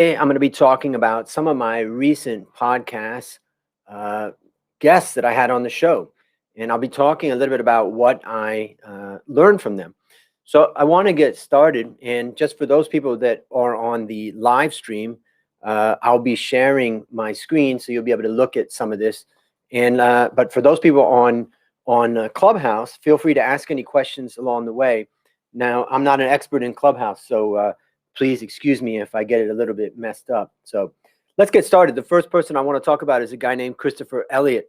Today, I'm going to be talking about some of my recent podcast uh, guests that I had on the show. And I'll be talking a little bit about what I learned from them. So I want to get started. And just for those people that are on the live stream, I'll be sharing my screen so you'll be able to look at some of this. And but for those people on Clubhouse, feel free to ask any questions along the way. Now, I'm not an expert in Clubhouse, so please excuse me if I get it a little bit messed up. So let's get started. The first person I want to talk about is a guy named Christopher Elliott.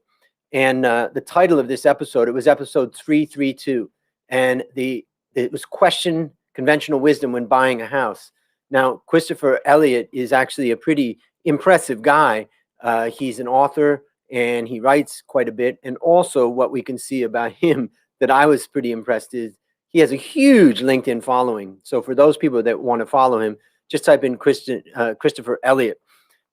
And the title of this episode, it was episode 332. And it was Question Conventional Wisdom When Buying a House. Now, Christopher Elliott is actually a pretty impressive guy. He's an author and he writes quite a bit. And also what we can see about him that I was pretty impressed is he has a huge LinkedIn following. So for those people that want to follow him, just type in Christopher Elliott.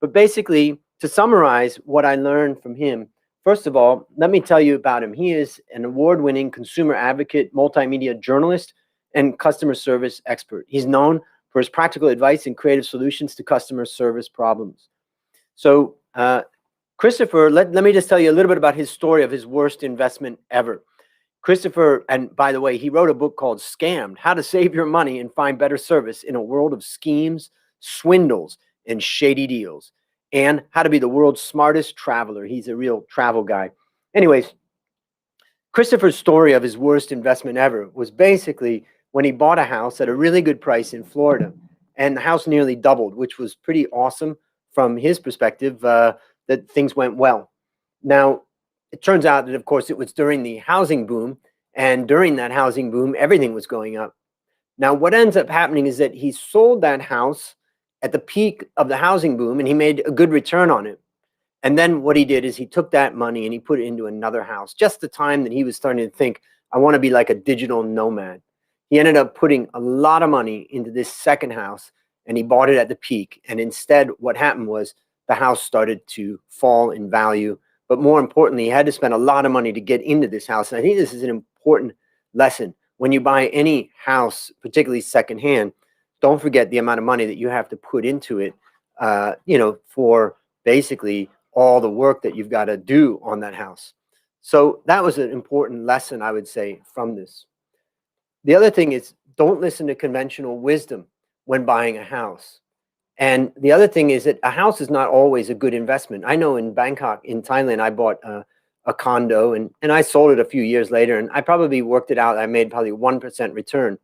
But basically, to summarize what I learned from him, first of all, let me tell you about him. He is an award-winning consumer advocate, multimedia journalist, and customer service expert. He's known for his practical advice and creative solutions to customer service problems. So Christopher, let me just tell you a little bit about his story of his worst investment ever. Christopher, and by the way, he wrote a book called Scammed: How to Save Your Money and Find Better Service in a World of Schemes, Swindles, and Shady Deals, and How to Be the World's Smartest Traveler. He's a real travel guy. Anyways, Christopher's story of his worst investment ever was basically when he bought a house at a really good price in Florida, and the house nearly doubled, which was pretty awesome from his perspective, that things went well. Now, it turns out that, of course, it was during the housing boom, and during that housing boom, everything was going up. Now, what ends up happening is that he sold that house at the peak of the housing boom, and he made a good return on it. And then what he did is he took that money and he put it into another house, just the time that he was starting to think, I want to be like a digital nomad. He ended up putting a lot of money into this second house, and he bought it at the peak. And instead, what happened was the house started to fall in value. But more importantly, he had to spend a lot of money to get into this house. And I think this is an important lesson. When you buy any house, particularly secondhand, don't forget the amount of money that you have to put into it, for basically all the work that you've got to do on that house. So that was an important lesson, I would say, from this. The other thing is, don't listen to conventional wisdom when buying a house. And the other thing is that a house is not always a good investment. I know in Bangkok, in Thailand, I bought a condo and I sold it a few years later, and I probably worked it out. I made probably 1% return.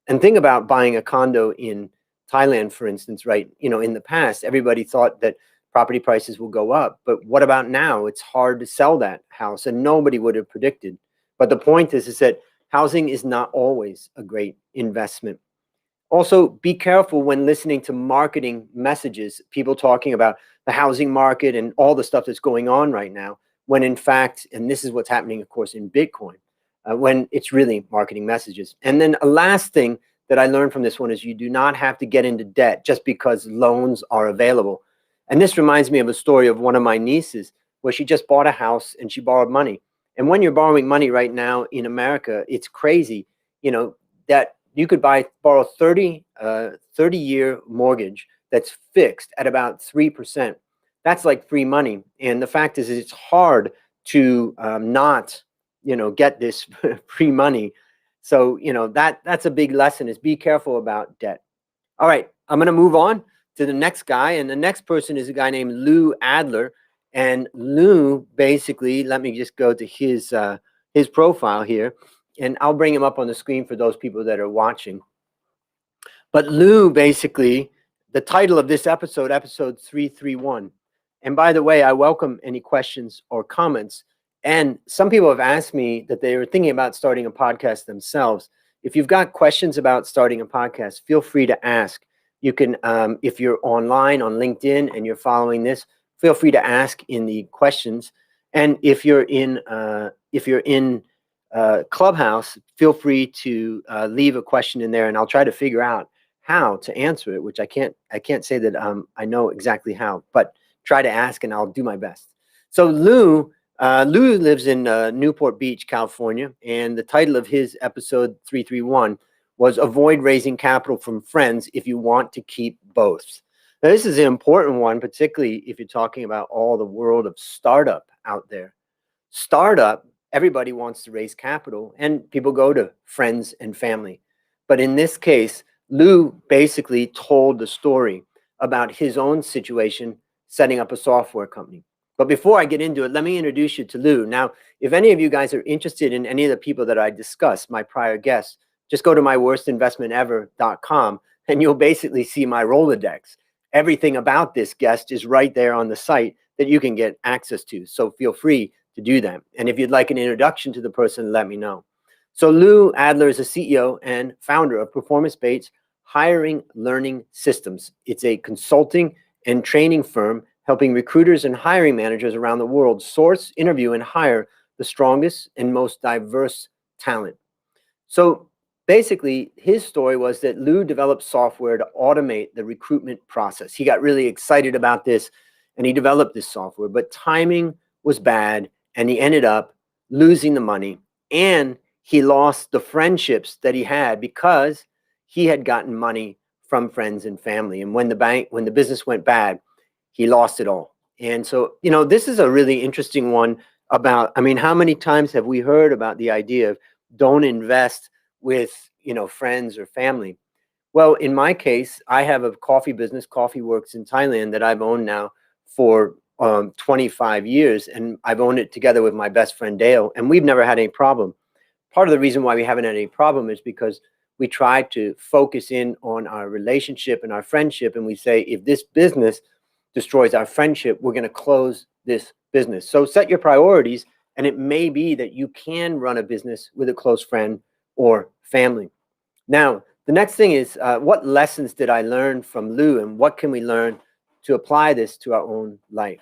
And think about buying a condo in Thailand, for instance, right? In the past, everybody thought that property prices will go up. But what about now? It's hard to sell that house, and nobody would have predicted. But the point is that housing is not always a great investment. Also, be careful when listening to marketing messages, people talking about the housing market and all the stuff that's going on right now, when in fact, and this is what's happening, of course, in Bitcoin, when it's really marketing messages. And then a last thing that I learned from this one is you do not have to get into debt just because loans are available. And this reminds me of a story of one of my nieces where she just bought a house and she borrowed money. And when you're borrowing money right now in America, it's crazy, that you could borrow 30-year mortgage that's fixed at about 3%. That's like free money. And the fact is it's hard to not, get this free money. So, that's a big lesson, is be careful about debt. All right, I'm going to move on to the next guy. And the next person is a guy named Lou Adler. And Lou, basically, let me just go to his profile here. And I'll bring him up on the screen for those people that are watching. But Lou, basically, the title of this episode, episode 331. And by the way, I welcome any questions or comments. And some people have asked me that they were thinking about starting a podcast themselves. If you've got questions about starting a podcast, feel free to ask. You can, if you're online on LinkedIn and you're following this, feel free to ask in the questions. And if you're in Clubhouse, feel free to leave a question in there, and I'll try to figure out how to answer it, which I can't say that I know exactly how, but try to ask and I'll do my best. So Lou lives in Newport Beach, California, and the title of his episode 331 was Avoid Raising Capital from Friends If You Want to Keep Both. Now, this is an important one, particularly if you're talking about all the world of startup out there. Startup, everybody wants to raise capital, and people go to friends and family. But in this case, Lou basically told the story about his own situation setting up a software company. But before I get into it, let me introduce you to Lou. Now, if any of you guys are interested in any of the people that I discussed, my prior guests, just go to myworstinvestmentever.com and you'll basically see my Rolodex. Everything about this guest is right there on the site that you can get access to. So feel free to do that. And if you'd like an introduction to the person, let me know. So Lou Adler is a CEO and founder of performance-based hiring learning systems. It's a consulting and training firm helping recruiters and hiring managers around the world source, interview, and hire the strongest and most diverse talent. So basically, his story was that Lou developed software to automate the recruitment process. He got really excited about this and he developed this software, but timing was bad and he ended up losing the money and he lost the friendships that he had because he had gotten money from friends and family. And when the business went bad, he lost it all. And so, this is a really interesting one about, how many times have we heard about the idea of don't invest with, friends or family? Well, in my case, I have a coffee business, Coffee Works in Thailand, that I've owned now for 25 years. And I've owned it together with my best friend, Dale, and we've never had any problem. Part of the reason why we haven't had any problem is because we try to focus in on our relationship and our friendship. And we say, if this business destroys our friendship, we're going to close this business. So set your priorities, and it may be that you can run a business with a close friend or family. Now, the next thing is, what lessons did I learn from Lou, and what can we learn to apply this to our own life?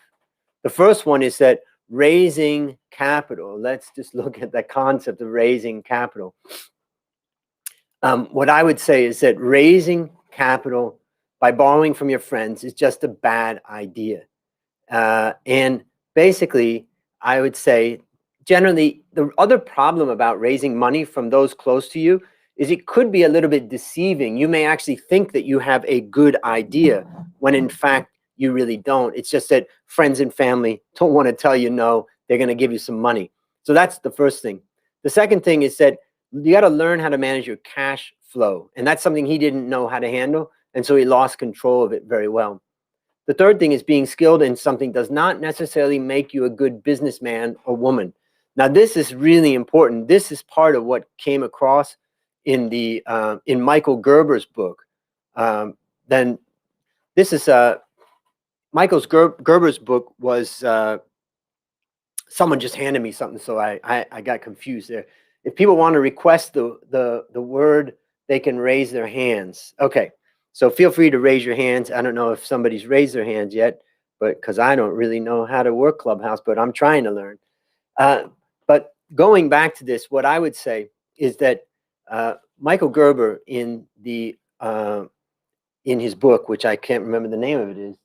The first one is that raising capital, let's just look at the concept of raising capital. What I would say is that raising capital by borrowing from your friends is just a bad idea. And basically, I would say, generally, the other problem about raising money from those close to you is it could be a little bit deceiving. You may actually think that you have a good idea when in fact you really don't. It's just that friends and family don't want to tell you no, they're going to give you some money. So that's the first thing. The second thing is that you got to learn how to manage your cash flow. And that's something he didn't know how to handle. And so he lost control of it very well. The third thing is being skilled in something does not necessarily make you a good businessman or woman. Now, this is really important. This is part of what came across in Michael Gerber's book. Then this is Gerber's book was someone just handed me something, so I got confused there. If people want to request the word, they can raise their hands. Okay. So feel free to raise your hands. I don't know if somebody's raised their hands yet, but because I don't really know how to work Clubhouse, but I'm trying to learn. But going back to this, what I would say is that Michael Gerber in his book, which I can't remember the name of it, is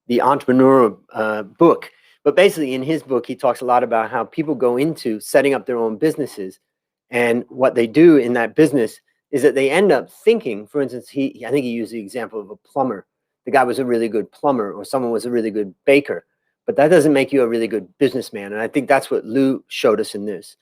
the Entrepreneur book. But basically in his book, he talks a lot about how people go into setting up their own businesses. And what they do in that business is that they end up thinking, for instance, I think he used the example of a plumber. The guy was a really good plumber, or someone was a really good baker, but that doesn't make you a really good businessman. And I think that's what Lou showed us in this.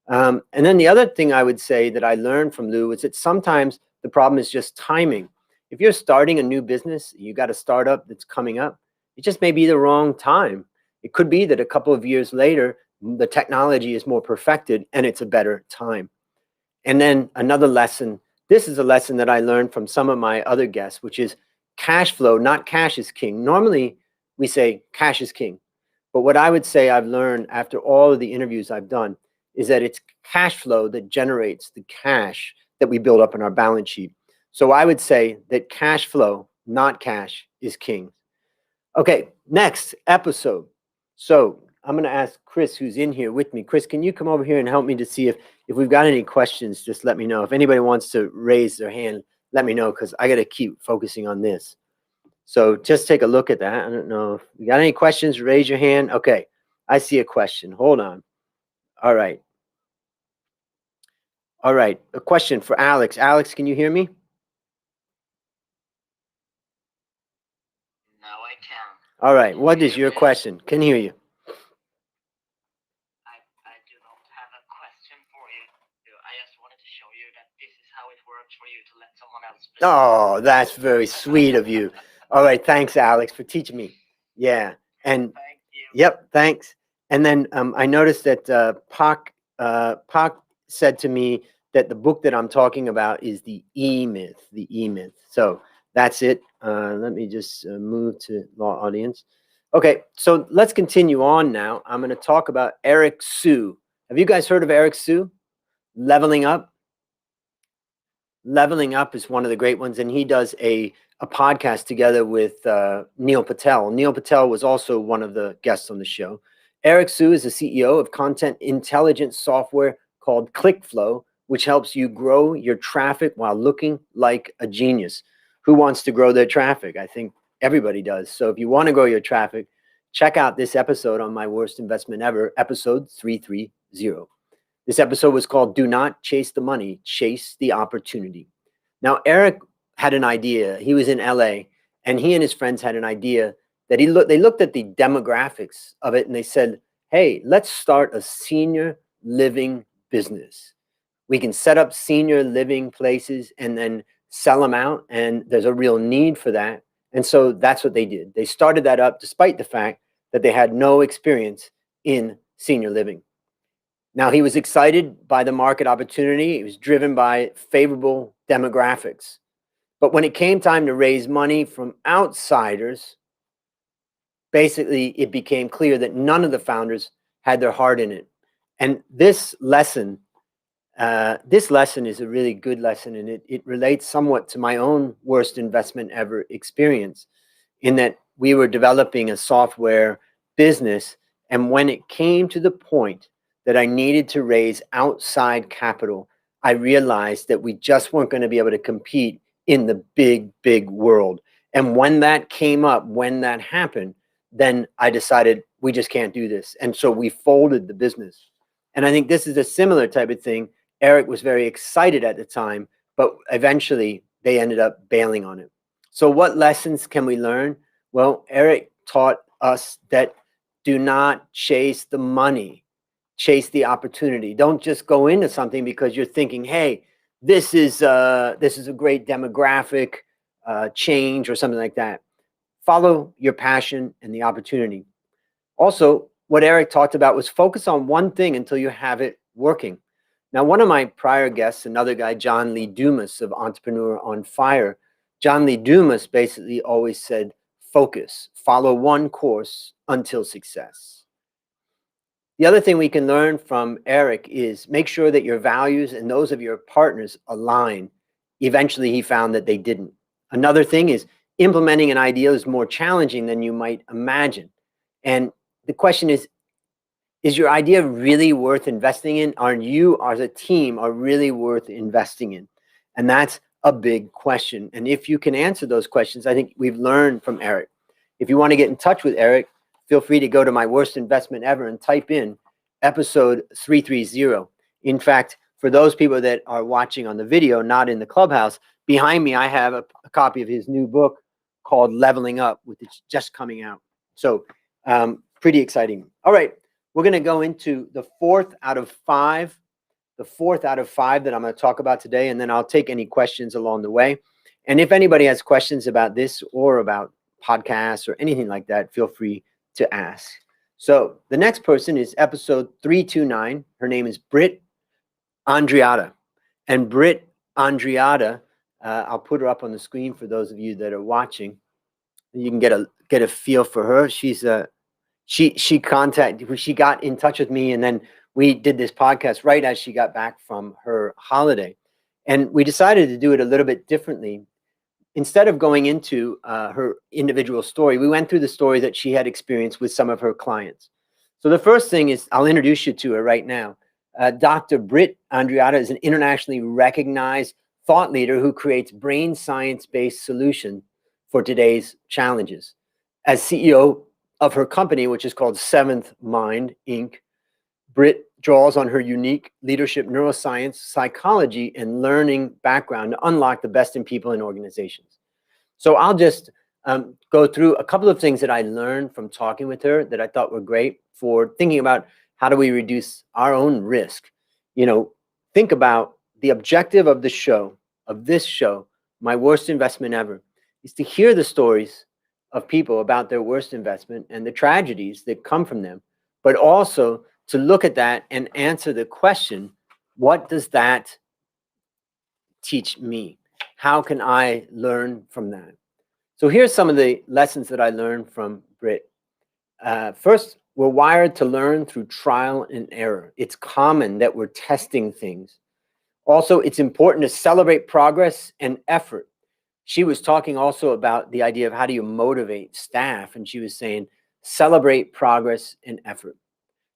And then the other thing I would say that I learned from Lou is that sometimes the problem is just timing. If you're starting a new business, you got a startup that's coming up, it just may be the wrong time. It could be that a couple of years later, the technology is more perfected and it's a better time. And then another lesson, this is a lesson that I learned from some of my other guests, which is cash flow, not cash is king. Normally we say cash is king. But what I would say I've learned after all of the interviews I've done is that it's cash flow that generates the cash that we build up in our balance sheet. So I would say that cash flow, not cash, is king. Okay, next episode. So I'm going to ask Chris, who's in here with me. Chris, can you come over here and help me to see if we've got any questions? Just let me know. If anybody wants to raise their hand, let me know, because I got to keep focusing on this. So just take a look at that. I don't know if you got any questions. Raise your hand. Okay, I see a question. Hold on. All right. All right. A question for Alex. Alex, can you hear me? can. All right. Can What you is hear your me? question? Can hear you. I do not have a question for you. I just wanted to show you that this is how it works for you to let someone else speak. Oh, that's very sweet of you. All right. Thanks, Alex, for teaching me. Yeah. And Thank you. yep, thanks. And then I noticed that Pak said to me that the book that I'm talking about is the E-Myth, the E-Myth. So that's it. Let me just move to law audience. Okay, so let's continue on now. I'm going to talk about Eric Sue. Have you guys heard of Eric Sue? Leveling Up? Leveling Up is one of the great ones, and he does a podcast together with Neil Patel. Neil Patel was also one of the guests on the show. Eric Sue is the CEO of content intelligence software called ClickFlow, which helps you grow your traffic while looking like a genius. Who wants to grow their traffic? I think everybody does. So if you want to grow your traffic, check out this episode on My Worst Investment Ever, episode 330. This episode was called Do Not Chase the Money, Chase the Opportunity. Now, Eric had an idea. He was in LA, and he and his friends had an idea that they looked at the demographics of it, and they said, hey, let's start a senior living business. We can set up senior living places and then sell them out, and there's a real need for that. And so that's what they did. They started that up despite the fact that they had no experience in senior living. Now, he was excited by the market opportunity. He was driven by favorable demographics. But when it came time to raise money from outsiders, basically it became clear that none of the founders had their heart in it. And this lesson is a really good lesson, and it relates somewhat to my own worst investment ever experience, in that we were developing a software business, and when it came to the point that I needed to raise outside capital, I realized that we just weren't going to be able to compete in the big, big world. And when that came up, when that happened, then I decided we just can't do this. And so we folded the business. And I think this is a similar type of thing. Eric was very excited at the time, but eventually they ended up bailing on it. So what lessons can we learn? Well, Eric taught us that do not chase the money, chase the opportunity. Don't just go into something because you're thinking, hey, this is a great demographic change or something like that. Follow your passion and the opportunity. Also, what Eric talked about was focus on one thing until you have it working. Now, one of my prior guests, another guy, John Lee Dumas of Entrepreneur on Fire, John Lee Dumas basically always said, focus, follow one course until success. The other thing we can learn from Eric is make sure that your values and those of your partners align. Eventually, he found that they didn't. Another thing is implementing an idea is more challenging than you might imagine. And the question is your idea really worth investing in? Are you as a team are really worth investing in? And that's a big question. And if you can answer those questions, I think we've learned from Eric. If you want to get in touch with Eric, feel free to go to My Worst Investment Ever and type in episode 330. In fact, for those people that are watching on the video, not in the Clubhouse, behind me I have a copy of his new book called Leveling Up, which is just coming out. So pretty exciting. All right, we're going to go into the fourth out of five that I'm going to talk about today, and then I'll take any questions along the way. And if anybody has questions about this or about podcasts or anything like that, feel free to ask. So the next person is episode 329. Her name is Britt Andriata. And Britt Andriata, I'll put her up on the screen for those of you that are watching. You can get a feel for her. She got in touch with me, and then we did this podcast right as she got back from her holiday. And we decided to do it a little bit differently. Instead of going into her individual story, we went through the story that she had experienced with some of her clients. So the first thing is, I'll introduce you to her right now. Dr. Britt Andriata is an internationally recognized thought leader who creates brain science-based solutions for today's challenges. As CEO of her company, which is called Seventh Mind, Inc., Britt draws on her unique leadership, neuroscience, psychology, and learning background to unlock the best in people and organizations. So I'll just go through a couple of things that I learned from talking with her that I thought were great for thinking about how do we reduce our own risk. Think about the objective of this show, My Worst Investment Ever, is to hear the stories of people about their worst investment and the tragedies that come from them, but also to look at that and answer the question, what does that teach me? How can I learn from that? So here's some of the lessons that I learned from Britt. First, we're wired to learn through trial and error. It's common that we're testing things. Also, it's important to celebrate progress and effort. She was talking also about the idea of how do you motivate staff, and she was saying, celebrate progress and effort.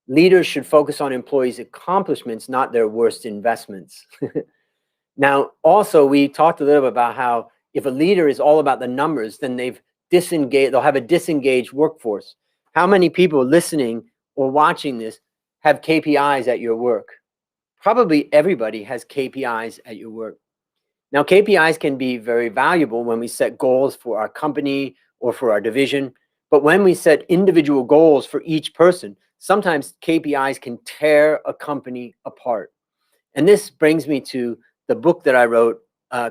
Leaders should focus on employees' accomplishments, not their worst investments. Now, also, we talked a little bit about how if a leader is all about the numbers, then they'll have a disengaged workforce. How many people listening or watching this have KPIs at your work? Probably everybody has KPIs at your work. Now, KPIs can be very valuable when we set goals for our company or for our division, but when we set individual goals for each person, sometimes KPIs can tear a company apart. And this brings me to the book that I wrote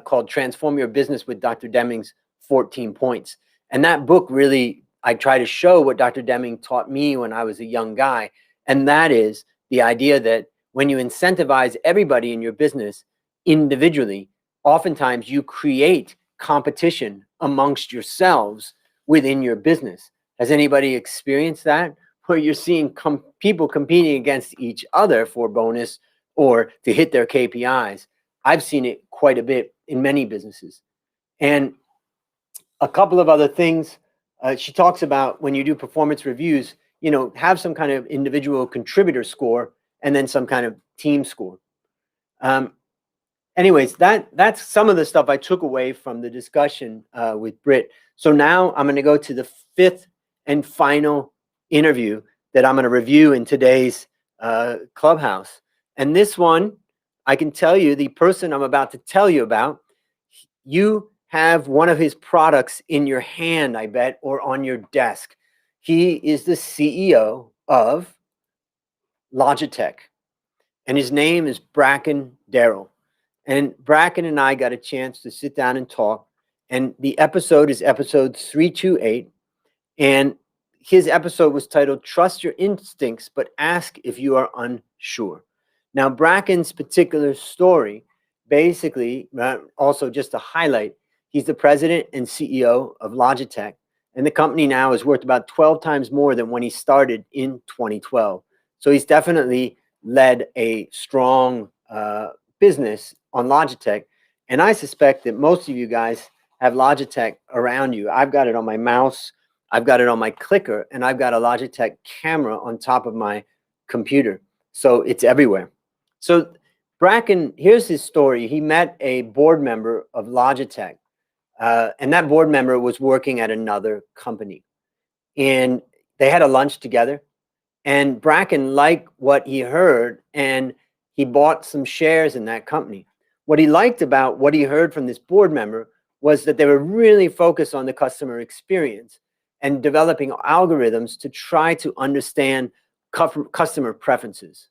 called Transform Your Business with Dr. Deming's 14 Points. And that book really, I try to show what Dr. Deming taught me when I was a young guy. And that is the idea that when you incentivize everybody in your business individually, oftentimes you create competition amongst yourselves within your business. Has anybody experienced that? Where you're seeing people competing against each other for bonus or to hit their KPIs. I've seen it quite a bit in many businesses. And a couple of other things, she talks about when you do performance reviews, have some kind of individual contributor score and then some kind of team score. Anyways, that's some of the stuff I took away from the discussion with Britt. So now I'm going to go to the fifth and final interview that I'm going to review in today's Clubhouse. And this one, I can tell you, the person I'm about to tell you about, you have one of his products in your hand, I bet, or on your desk. He is the CEO of Logitech, and his name is Bracken Darrell. And Bracken and I got a chance to sit down and talk, and the episode is episode 328, and his episode was titled, Trust Your Instincts, but Ask If You Are Unsure. Now, Bracken's particular story, basically, also just to highlight, he's the president and CEO of Logitech, and the company now is worth about 12 times more than when he started in 2012. So he's definitely led a strong business on Logitech, and I suspect that most of you guys have Logitech around you. I've got it on my mouse, I've got it on my clicker, and I've got a Logitech camera on top of my computer. So it's everywhere. So Bracken, here's his story. He met a board member of Logitech, and that board member was working at another company. And they had a lunch together, and Bracken liked what he heard, and he bought some shares in that company. What he liked about what he heard from this board member was that they were really focused on the customer experience and developing algorithms to try to understand customer preferences.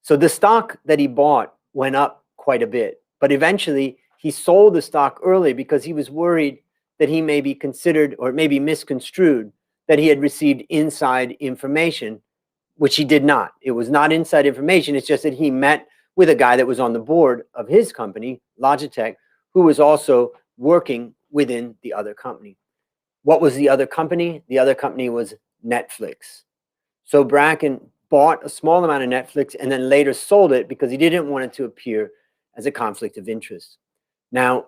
So the stock that he bought went up quite a bit, but eventually he sold the stock early because he was worried that he may be considered or maybe misconstrued that he had received inside information, which he did not. It was not inside information. It's just that he met with a guy that was on the board of his company, Logitech, who was also working within the other company. What was the other company? The other company was Netflix. So Bracken bought a small amount of Netflix and then later sold it because he didn't want it to appear as a conflict of interest. Now,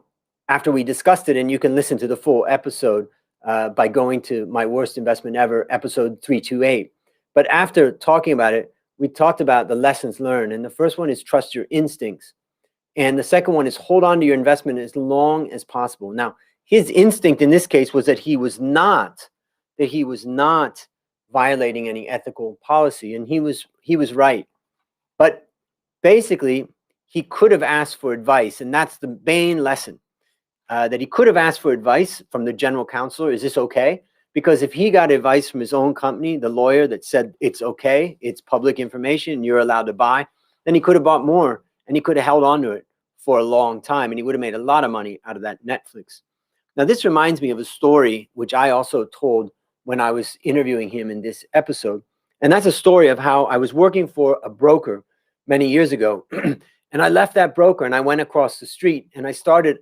after we discussed it, and you can listen to the full episode by going to My Worst Investment Ever, episode 328. But after talking about it, we talked about the lessons learned. And the first one is trust your instincts. And the second one is hold on to your investment as long as possible. Now, his instinct in this case was that he was not violating any ethical policy, and he was right. But basically, he could have asked for advice, and that's the main lesson. that he could have asked for advice from the general counsel. Is this okay? Because if he got advice from his own company, the lawyer that said it's okay, it's public information, you're allowed to buy, then he could have bought more and he could have held on to it for a long time and he would have made a lot of money out of that Netflix. Now, this reminds me of a story which I also told when I was interviewing him in this episode. And that's a story of how I was working for a broker many years ago. And I left that broker and I went across the street and I started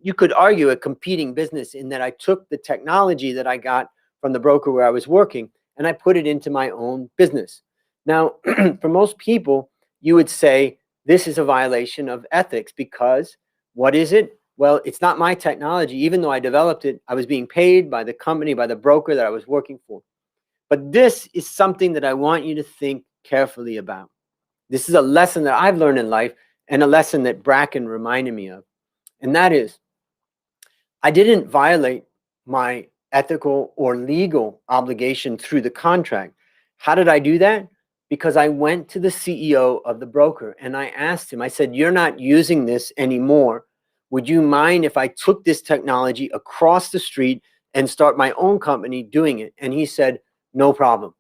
you could argue a competing business, in that I took the technology that I got from the broker where I was working and I put it into my own business. Now, for most people, you would say this is a violation of ethics, because what is it? Well, it's not my technology. Even though I developed it, I was being paid by the company, by the broker that I was working for. But this is something that I want you to think carefully about. This is a lesson that I've learned in life, and a lesson that Bracken reminded me of. And that is, I didn't violate my ethical or legal obligation through the contract. How did I do that? Because I went to the CEO of the broker and I asked him, I said, you're not using this anymore. Would you mind if I took this technology across the street and start my own company doing it? And he said, no problem.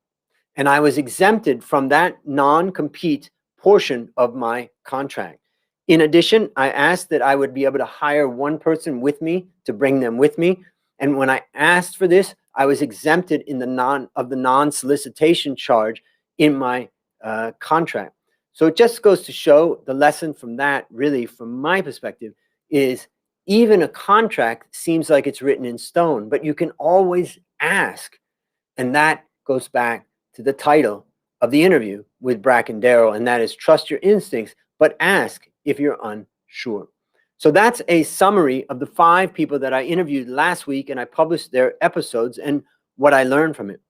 And I was exempted from that non-compete portion of my contract. In addition, I asked that I would be able to hire one person with me to bring them with me. And when I asked for this, I was exempted in the non-solicitation charge in my contract. So it just goes to show, the lesson from that, really, from my perspective, is even a contract seems like it's written in stone, but you can always ask. And that goes back to the title of the interview with Bracken Darrell, and that is Trust Your Instincts, but ask if you're unsure. So that's a summary of the 5 people that I interviewed last week, and I published their episodes and what I learned from it.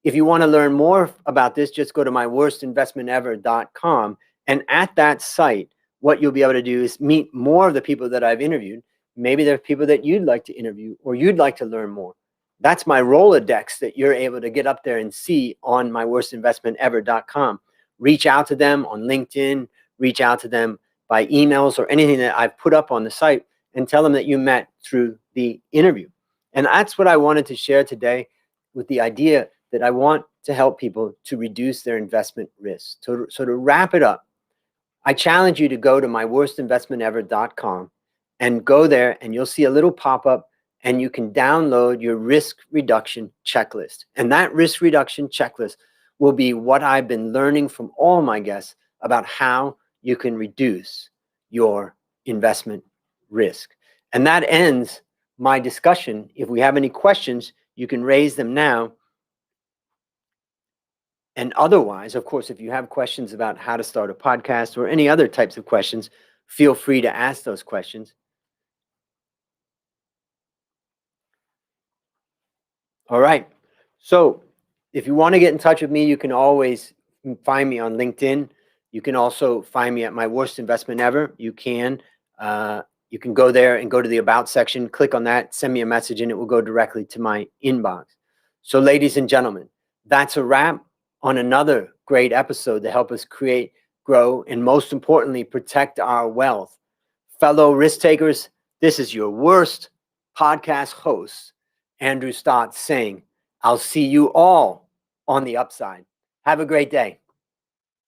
If you want to learn more about this, just go to myworstinvestmentever.com, and at that site, what you'll be able to do is meet more of the people that I've interviewed. Maybe there are people that you'd like to interview or you'd like to learn more. That's my Rolodex that you're able to get up there and see on myworstinvestmentever.com. Reach out to them on LinkedIn, reach out to them by emails or anything that I've put up on the site, and tell them that you met through the interview. And that's what I wanted to share today, with the idea that I want to help people to reduce their investment risk. So to wrap it up, I challenge you to go to myworstinvestmentever.com and go there, and you'll see a little pop-up, and you can download your risk reduction checklist. And that risk reduction checklist will be what I've been learning from all my guests about how you can reduce your investment risk. And that ends my discussion. If we have any questions, you can raise them now. And otherwise, of course, if you have questions about how to start a podcast or any other types of questions, feel free to ask those questions. All right. So if you want to get in touch with me, you can always find me on LinkedIn. You can also find me at My Worst Investment Ever. You can go there and go to the About section, click on that, send me a message, and it will go directly to my inbox. So ladies and gentlemen, that's a wrap on another great episode to help us create, grow, and most importantly, protect our wealth. Fellow risk takers, this is your worst podcast host, Andrew Stotz, saying, I'll see you all on the upside. Have a great day.